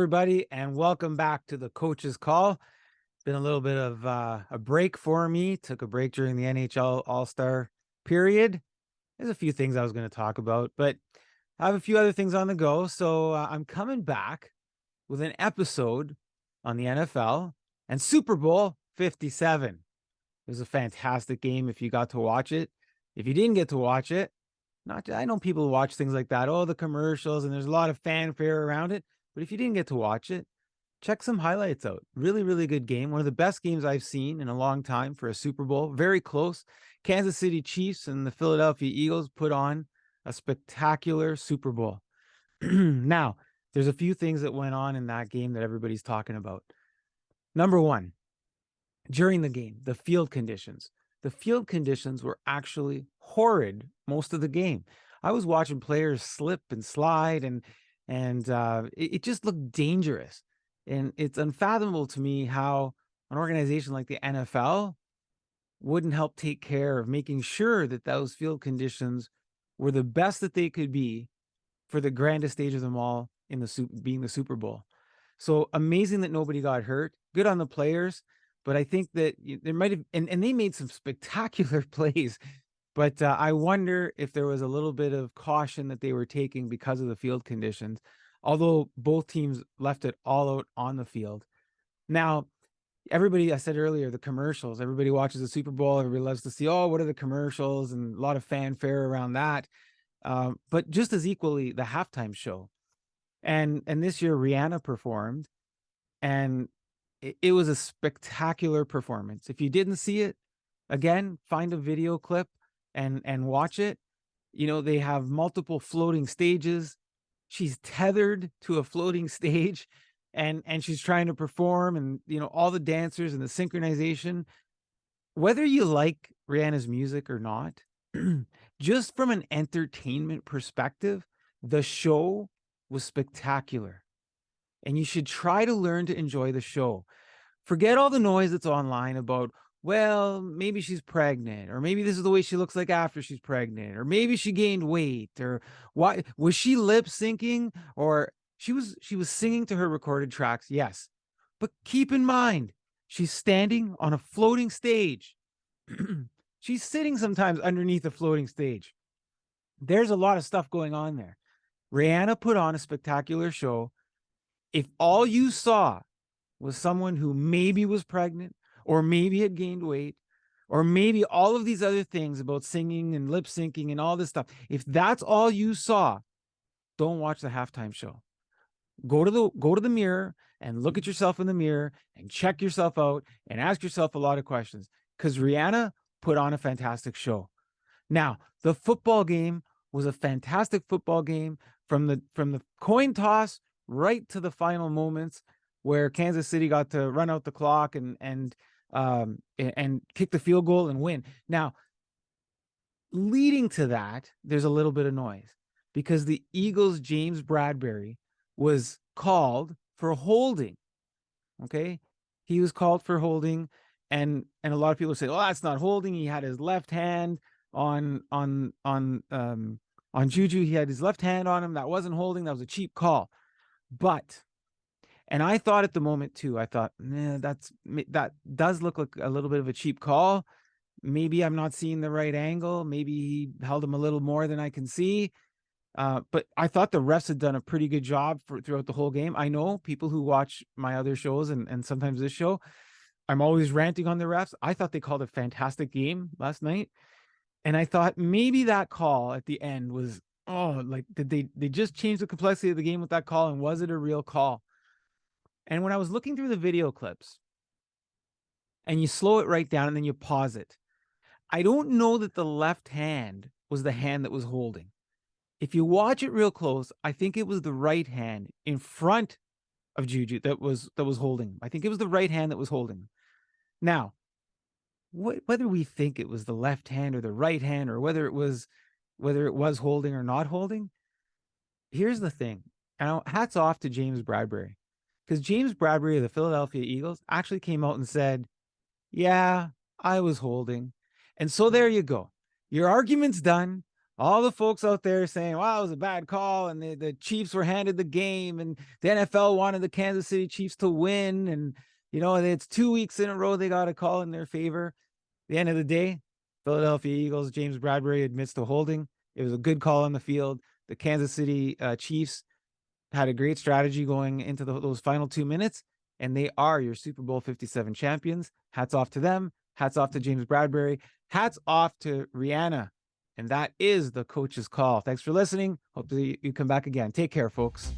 everybody, and welcome back to the Coach's Call. Been a little bit of a break for me. Took a break during the NHL All-Star period. There's a few things I was going to talk about, but I have a few other things on the go. So I'm coming back with an episode on the NFL and Super Bowl 57. It was a fantastic game if you got to watch it. If you didn't get to watch it, I know people watch things like that. Oh, the commercials, and there's a lot of fanfare around it. But if you didn't get to watch it, check some highlights out. Really, really good game. One of the best games I've seen in a long time for a Super Bowl. Very close. Kansas City Chiefs and the Philadelphia Eagles put on a spectacular Super Bowl. Now, there's a few things that went on in that game that everybody's talking about. Number one, during the game, the field conditions. The field conditions were actually horrid most of the game. I was watching players slip and slide, and it just looked dangerous. And it's unfathomable to me how an organization like the NFL wouldn't help take care of making sure that those field conditions were the best that they could be for the grandest stage of them all in being the Super Bowl. So amazing that nobody got hurt. Good on the players. But I think that there might have, and they made some spectacular plays. But I wonder if there was a little bit of caution that they were taking because of the field conditions, although both teams left it all out on the field. Now, everybody, I said earlier, the commercials, everybody watches the Super Bowl. Everybody loves to see, oh, what are the commercials, and a lot of fanfare around that. But just as equally, the halftime show. And this year, Rihanna performed, and it was a spectacular performance. If you didn't see it, again, find a video clip and watch it. You know, they have multiple floating stages. She's tethered to a floating stage, and she's trying to perform, and all the dancers and the synchronization. Whether you like Rihanna's music or not, just from an entertainment perspective, the show was spectacular. And you should try to learn to enjoy the show. Forget all the noise that's online about, well, maybe she's pregnant, or maybe this is the way she looks like after she's pregnant, or maybe she gained weight, or why was she lip syncing, or she was singing to her recorded tracks. Yes. But keep in mind, she's standing on a floating stage. She's sitting sometimes underneath a floating stage. There's a lot of stuff going on there. Rihanna put on a spectacular show. If all you saw was someone who maybe was pregnant, or maybe had gained weight, or maybe all of these other things about singing and lip syncing and all this stuff, if that's all you saw, don't watch the halftime show. Go to the mirror and look at yourself in the mirror and check yourself out and ask yourself a lot of questions, because Rihanna put on a fantastic show. Now, the football game was a fantastic football game from the coin toss right to the final moments, where Kansas City got to run out the clock and kick the field goal and win. Now, leading to that, there's a little bit of noise because the Eagles' James Bradbury was called for holding. Okay, he was called for holding, and a lot of people say, "Oh, that's not holding. He had his left hand on Juju. He had his left hand on him. That wasn't holding. That was a cheap call." But, and I thought at the moment too, I thought, that does look like a little bit of a cheap call. Maybe I'm not seeing the right angle. Maybe he held him a little more than I can see. But I thought the refs had done a pretty good job throughout the whole game. I know people who watch my other shows and sometimes this show, I'm always ranting on the refs. I thought they called a fantastic game last night. And I thought maybe that call at the end was, like, did they just change the complexity of the game with that call? And was it a real call? And when I was looking through the video clips, and you slow it right down and then you pause it, I don't know that the left hand was the hand that was holding. If you watch it real close, I think it was the right hand in front of Juju that was holding. I think it was the right hand that was holding. Now, whether we think it was the left hand or the right hand, or whether it was holding or not holding, here's the thing. And hats off to James Bradbury, because James Bradbury of the Philadelphia Eagles actually came out and said, "Yeah, I was holding." And so there you go. Your argument's done. all the folks out there saying, wow, it was a bad call, and the Chiefs were handed the game, and the NFL wanted the Kansas City Chiefs to win, and it's 2 weeks in a row they got a call in their favor. At the end of the day, Philadelphia Eagles, James Bradbury admits to holding. It was a good call on the field. The Kansas City Chiefs had a great strategy going into those final 2 minutes, and they are your Super Bowl 57 champions. Hats off to them. Hats off to James Bradbury. Hats off to Rihanna. And that is the coach's call. Thanks for listening. Hope you come back again. Take care, folks.